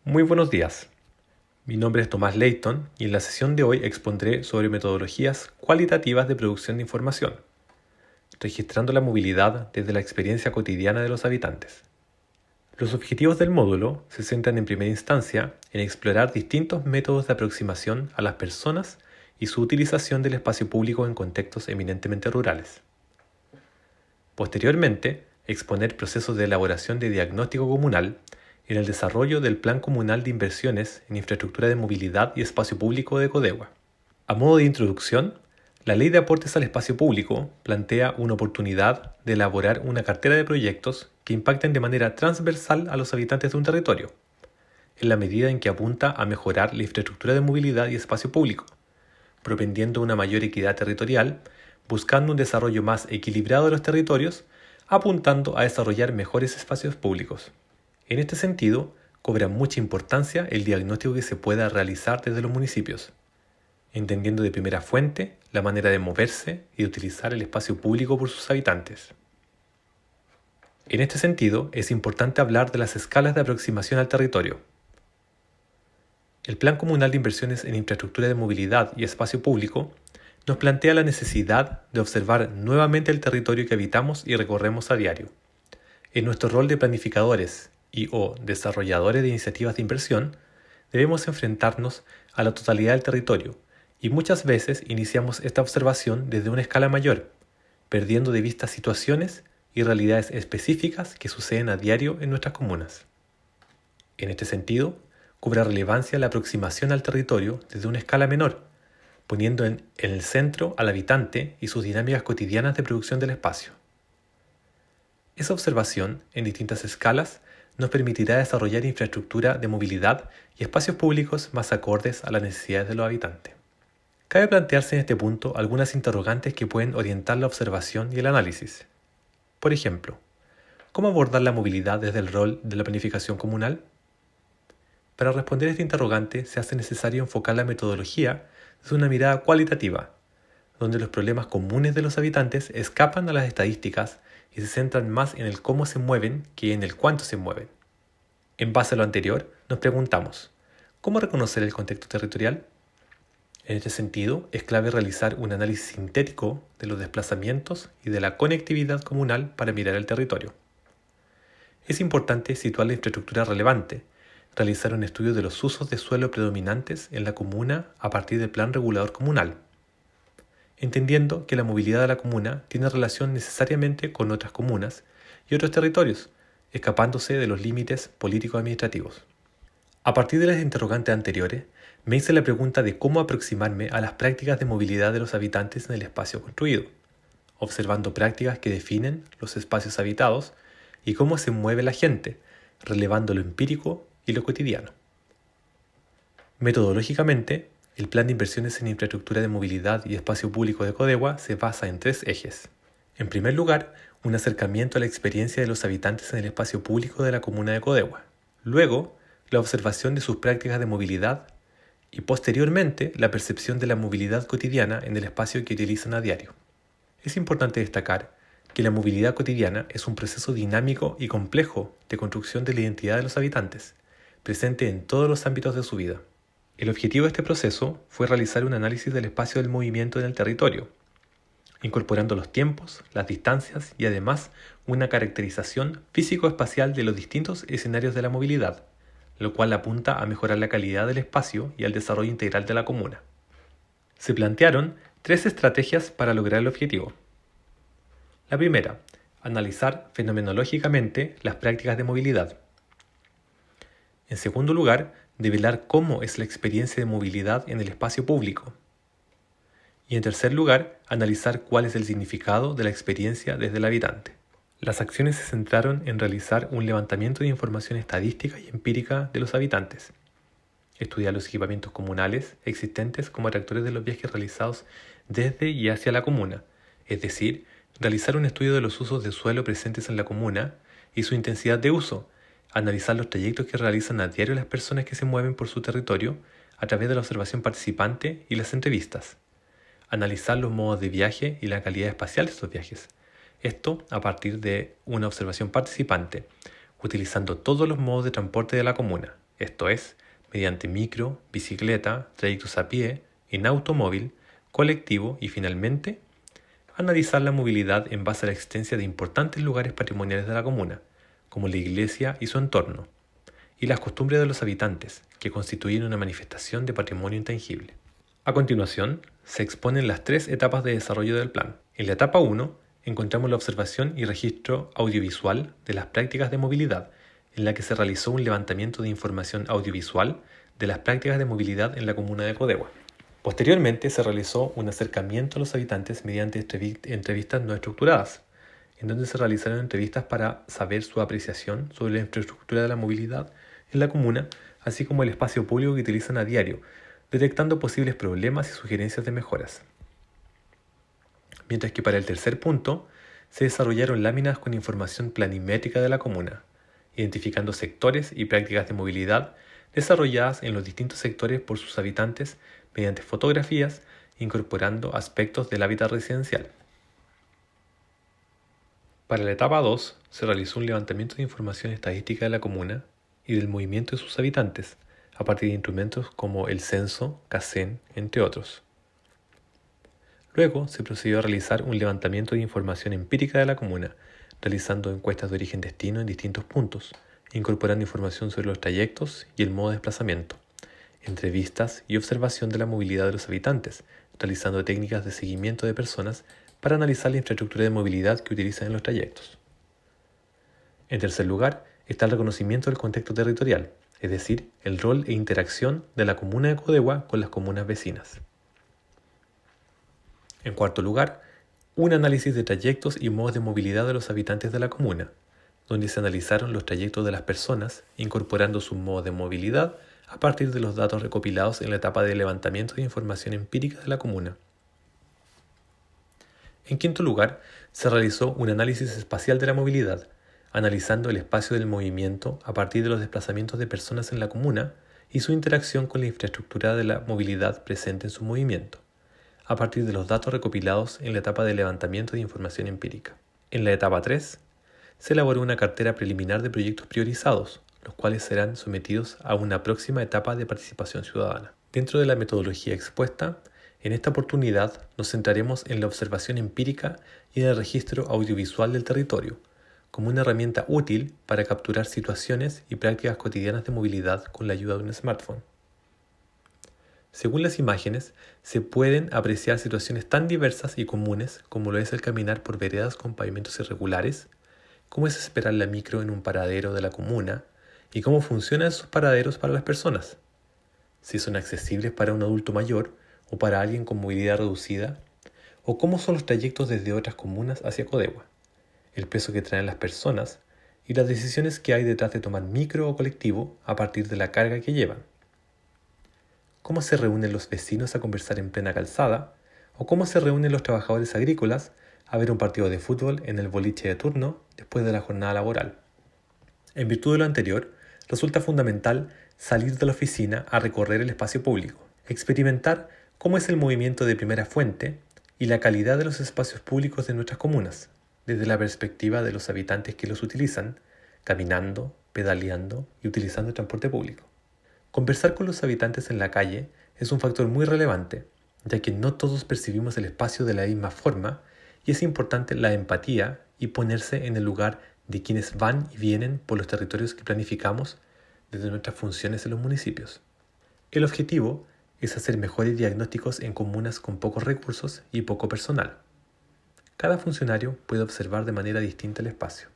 Muy buenos días. Mi nombre es Tomás Leighton y en la sesión de hoy expondré sobre metodologías cualitativas de producción de información, registrando la movilidad desde la experiencia cotidiana de los habitantes. Los objetivos del módulo se centran en primera instancia en explorar distintos métodos de aproximación a las personas y su utilización del espacio público en contextos eminentemente rurales. Posteriormente, exponer procesos de elaboración de diagnóstico comunal en el desarrollo del Plan Comunal de Inversiones en Infraestructura de Movilidad y Espacio Público de Codegua. A modo de introducción, la Ley de Aportes al Espacio Público plantea una oportunidad de elaborar una cartera de proyectos que impacten de manera transversal a los habitantes de un territorio, en la medida en que apunta a mejorar la infraestructura de movilidad y espacio público, propendiendo una mayor equidad territorial, buscando un desarrollo más equilibrado de los territorios, apuntando a desarrollar mejores espacios públicos. En este sentido, cobra mucha importancia el diagnóstico que se pueda realizar desde los municipios, entendiendo de primera fuente la manera de moverse y de utilizar el espacio público por sus habitantes. En este sentido, es importante hablar de las escalas de aproximación al territorio. El Plan Comunal de Inversiones en Infraestructura de Movilidad y Espacio Público nos plantea la necesidad de observar nuevamente el territorio que habitamos y recorremos a diario. En nuestro rol de planificadores y/o desarrolladores de iniciativas de inversión, debemos enfrentarnos a la totalidad del territorio y muchas veces iniciamos esta observación desde una escala mayor, perdiendo de vista situaciones y realidades específicas que suceden a diario en nuestras comunas. En este sentido, cobra relevancia la aproximación al territorio desde una escala menor, poniendo en el centro al habitante y sus dinámicas cotidianas de producción del espacio. Esa observación, en distintas escalas, nos permitirá desarrollar infraestructura de movilidad y espacios públicos más acordes a las necesidades de los habitantes. Cabe plantearse en este punto algunas interrogantes que pueden orientar la observación y el análisis. Por ejemplo, ¿cómo abordar la movilidad desde el rol de la planificación comunal? Para responder a este interrogante se hace necesario enfocar la metodología desde una mirada cualitativa, donde los problemas comunes de los habitantes escapan a las estadísticas y se centran más en el cómo se mueven que en el cuánto se mueven. En base a lo anterior, nos preguntamos, ¿cómo reconocer el contexto territorial? En este sentido, es clave realizar un análisis sintético de los desplazamientos y de la conectividad comunal para mirar el territorio. Es importante situar la infraestructura relevante, realizar un estudio de los usos de suelo predominantes en la comuna a partir del plan regulador comunal, entendiendo que la movilidad de la comuna tiene relación necesariamente con otras comunas y otros territorios, escapándose de los límites político-administrativos. A partir de las interrogantes anteriores, me hice la pregunta de cómo aproximarme a las prácticas de movilidad de los habitantes en el espacio construido, observando prácticas que definen los espacios habitados y cómo se mueve la gente, relevando lo empírico y lo cotidiano. Metodológicamente, el Plan de Inversiones en Infraestructura de Movilidad y Espacio Público de Codegua se basa en 3 ejes. En primer lugar, un acercamiento a la experiencia de los habitantes en el espacio público de la comuna de Codegua. Luego, la observación de sus prácticas de movilidad y posteriormente la percepción de la movilidad cotidiana en el espacio que utilizan a diario. Es importante destacar que la movilidad cotidiana es un proceso dinámico y complejo de construcción de la identidad de los habitantes, presente en todos los ámbitos de su vida. El objetivo de este proceso fue realizar un análisis del espacio del movimiento en el territorio, incorporando los tiempos, las distancias y además una caracterización físico-espacial de los distintos escenarios de la movilidad, lo cual apunta a mejorar la calidad del espacio y al desarrollo integral de la comuna. Se plantearon 3 estrategias para lograr el objetivo. La primera, analizar fenomenológicamente las prácticas de movilidad. En segundo lugar, develar cómo es la experiencia de movilidad en el espacio público. Y en tercer lugar, analizar cuál es el significado de la experiencia desde el habitante. Las acciones se centraron en realizar un levantamiento de información estadística y empírica de los habitantes, estudiar los equipamientos comunales existentes como atractores de los viajes realizados desde y hacia la comuna, es decir, realizar un estudio de los usos de suelo presentes en la comuna y su intensidad de uso, analizar los trayectos que realizan a diario las personas que se mueven por su territorio a través de la observación participante y las entrevistas, analizar los modos de viaje y la calidad espacial de estos viajes, esto a partir de una observación participante, utilizando todos los modos de transporte de la comuna, esto es, mediante micro, bicicleta, trayectos a pie, en automóvil, colectivo y finalmente, analizar la movilidad en base a la existencia de importantes lugares patrimoniales de la comuna, como la iglesia y su entorno, y las costumbres de los habitantes, que constituyen una manifestación de patrimonio intangible. A continuación, se exponen las 3 etapas de desarrollo del plan. En la etapa 1, encontramos la observación y registro audiovisual de las prácticas de movilidad, en la que se realizó un levantamiento de información audiovisual de las prácticas de movilidad en la comuna de Codewa. Posteriormente se realizó un acercamiento a los habitantes mediante entrevistas no estructuradas, en donde se realizaron entrevistas para saber su apreciación sobre la infraestructura de la movilidad en la comuna, así como el espacio público que utilizan a diario, detectando posibles problemas y sugerencias de mejoras. Mientras que para el tercer punto, se desarrollaron láminas con información planimétrica de la comuna, identificando sectores y prácticas de movilidad desarrolladas en los distintos sectores por sus habitantes mediante fotografías, incorporando aspectos del hábitat residencial. Para la etapa 2, se realizó un levantamiento de información estadística de la comuna y del movimiento de sus habitantes, a partir de instrumentos como el censo, CACEN, entre otros. Luego se procedió a realizar un levantamiento de información empírica de la comuna, realizando encuestas de origen-destino en distintos puntos, incorporando información sobre los trayectos y el modo de desplazamiento, entrevistas y observación de la movilidad de los habitantes, realizando técnicas de seguimiento de personas para analizar la infraestructura de movilidad que utilizan en los trayectos. En tercer lugar, está el reconocimiento del contexto territorial, es decir, el rol e interacción de la comuna de Codewa con las comunas vecinas. En cuarto lugar, un análisis de trayectos y modos de movilidad de los habitantes de la comuna, donde se analizaron los trayectos de las personas, incorporando sus modos de movilidad a partir de los datos recopilados en la etapa de levantamiento de información empírica de la comuna. En quinto lugar, se realizó un análisis espacial de la movilidad, analizando el espacio del movimiento a partir de los desplazamientos de personas en la comuna y su interacción con la infraestructura de la movilidad presente en su movimiento, a partir de los datos recopilados en la etapa de levantamiento de información empírica. En la etapa 3, se elaboró una cartera preliminar de proyectos priorizados, los cuales serán sometidos a una próxima etapa de participación ciudadana. Dentro de la metodología expuesta, en esta oportunidad nos centraremos en la observación empírica y en el registro audiovisual del territorio, como una herramienta útil para capturar situaciones y prácticas cotidianas de movilidad con la ayuda de un smartphone. Según las imágenes, se pueden apreciar situaciones tan diversas y comunes como lo es el caminar por veredas con pavimentos irregulares, cómo es esperar la micro en un paradero de la comuna y cómo funcionan esos paraderos para las personas, si son accesibles para un adulto mayor o para alguien con movilidad reducida, o cómo son los trayectos desde otras comunas hacia Codewa, el peso que traen las personas y las decisiones que hay detrás de tomar micro o colectivo a partir de la carga que llevan. Cómo se reúnen los vecinos a conversar en plena calzada, o cómo se reúnen los trabajadores agrícolas a ver un partido de fútbol en el boliche de turno después de la jornada laboral. En virtud de lo anterior, resulta fundamental salir de la oficina a recorrer el espacio público, experimentar cómo es el movimiento de primera fuente y la calidad de los espacios públicos de nuestras comunas, desde la perspectiva de los habitantes que los utilizan, caminando, pedaleando y utilizando el transporte público. Conversar con los habitantes en la calle es un factor muy relevante, ya que no todos percibimos el espacio de la misma forma y es importante la empatía y ponerse en el lugar de quienes van y vienen por los territorios que planificamos desde nuestras funciones en los municipios. El objetivo es hacer mejores diagnósticos en comunas con pocos recursos y poco personal. Cada funcionario puede observar de manera distinta el espacio.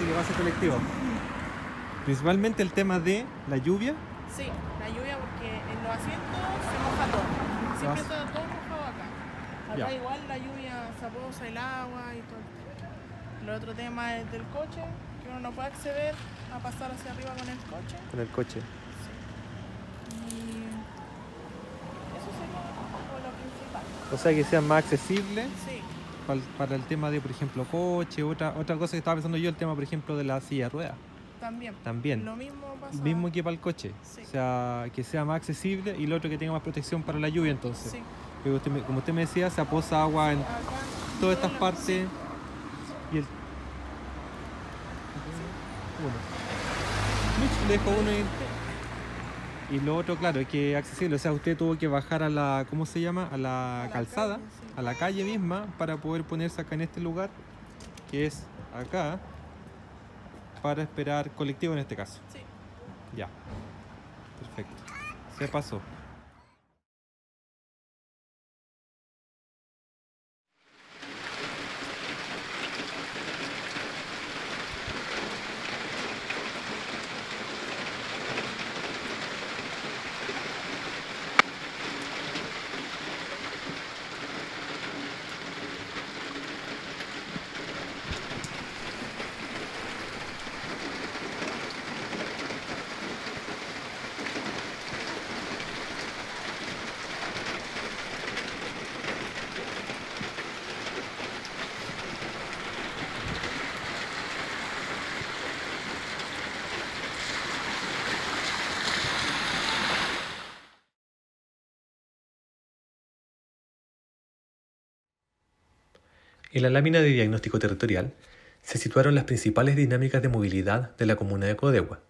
gente que pase colectivo. Principalmente el tema de la lluvia. Sí, la lluvia porque en los asientos se moja todo. Siempre está todo mojado acá. Acá Ya. igual la lluvia se aposa el agua y todo. El otro tema es del coche, que uno no puede acceder a pasar hacia arriba con el coche. Con el coche. Y eso sería como lo principal. O sea, que sea más accesible Sí, para el tema de, por ejemplo, coche. Otra cosa que estaba pensando yo, el tema, por ejemplo, de la silla de ruedas. también. Lo mismo pasa. Mismo que para el coche. Sí. O sea, que sea más accesible y lo otro que tenga más protección para la lluvia, entonces. Sí. Como usted me decía, se aposa agua en Acá, todas estas la- partes. sí. Y el... Uno. Le dejo uno y lo otro, claro, es que es accesible. O sea, usted tuvo que bajar a la, ¿cómo se llama? A la calzada, calle, sí. a la calle misma, para poder ponerse acá en este lugar, que es acá, para esperar colectivo en este caso. Sí. Ya. Perfecto. Se pasó. En la lámina de diagnóstico territorial se situaron las principales dinámicas de movilidad de la comuna de Codegua,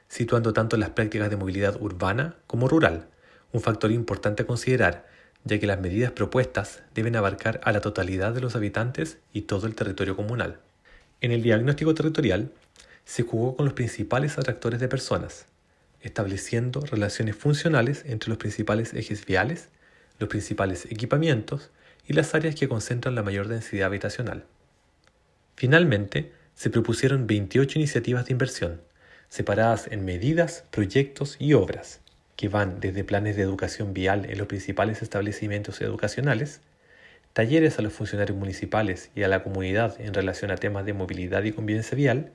situando tanto las prácticas de movilidad urbana como rural, un factor importante a considerar, ya que las medidas propuestas deben abarcar a la totalidad de los habitantes y todo el territorio comunal. En el diagnóstico territorial se jugó con los principales atractores de personas, estableciendo relaciones funcionales entre los principales ejes viales, los principales equipamientos y las áreas que concentran la mayor densidad habitacional. Finalmente, se propusieron 28 iniciativas de inversión, separadas en medidas, proyectos y obras, que van desde planes de educación vial en los principales establecimientos educacionales, talleres a los funcionarios municipales y a la comunidad en relación a temas de movilidad y convivencia vial,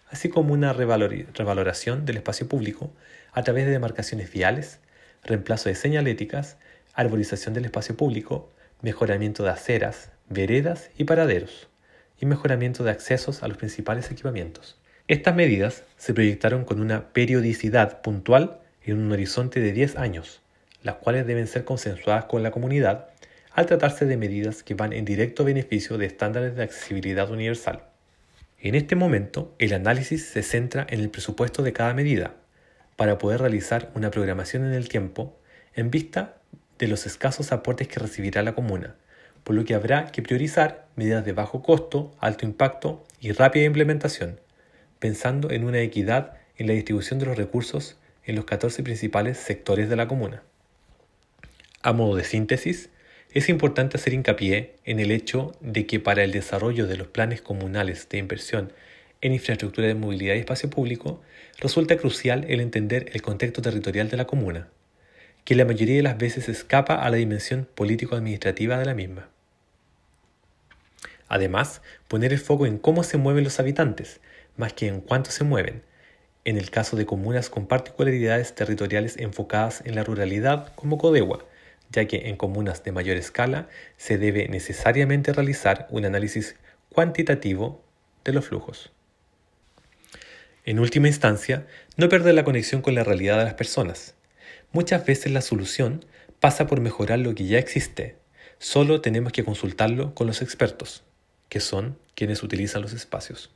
así como una revaloración del espacio público a través de demarcaciones viales, reemplazo de señaléticas, arborización del espacio público, mejoramiento de aceras, veredas y paraderos, y mejoramiento de accesos a los principales equipamientos. Estas medidas se proyectaron con una periodicidad puntual en un horizonte de 10 años, las cuales deben ser consensuadas con la comunidad al tratarse de medidas que van en directo beneficio de estándares de accesibilidad universal. En este momento, el análisis se centra en el presupuesto de cada medida, para poder realizar una programación en el tiempo en vista de los escasos aportes que recibirá la comuna, por lo que habrá que priorizar medidas de bajo costo, alto impacto y rápida implementación, pensando en una equidad en la distribución de los recursos en los 14 principales sectores de la comuna. A modo de síntesis, es importante hacer hincapié en el hecho de que para el desarrollo de los planes comunales de inversión en infraestructura de movilidad y espacio público, resulta crucial el entender el contexto territorial de la comuna, que la mayoría de las veces escapa a la dimensión político-administrativa de la misma. Además, poner el foco en cómo se mueven los habitantes, más que en cuánto se mueven, en el caso de comunas con particularidades territoriales enfocadas en la ruralidad como Codegua, ya que en comunas de mayor escala se debe necesariamente realizar un análisis cuantitativo de los flujos. En última instancia, no perder la conexión con la realidad de las personas. Muchas veces la solución pasa por mejorar lo que ya existe. Solo tenemos que consultarlo con los expertos, que son quienes utilizan los espacios.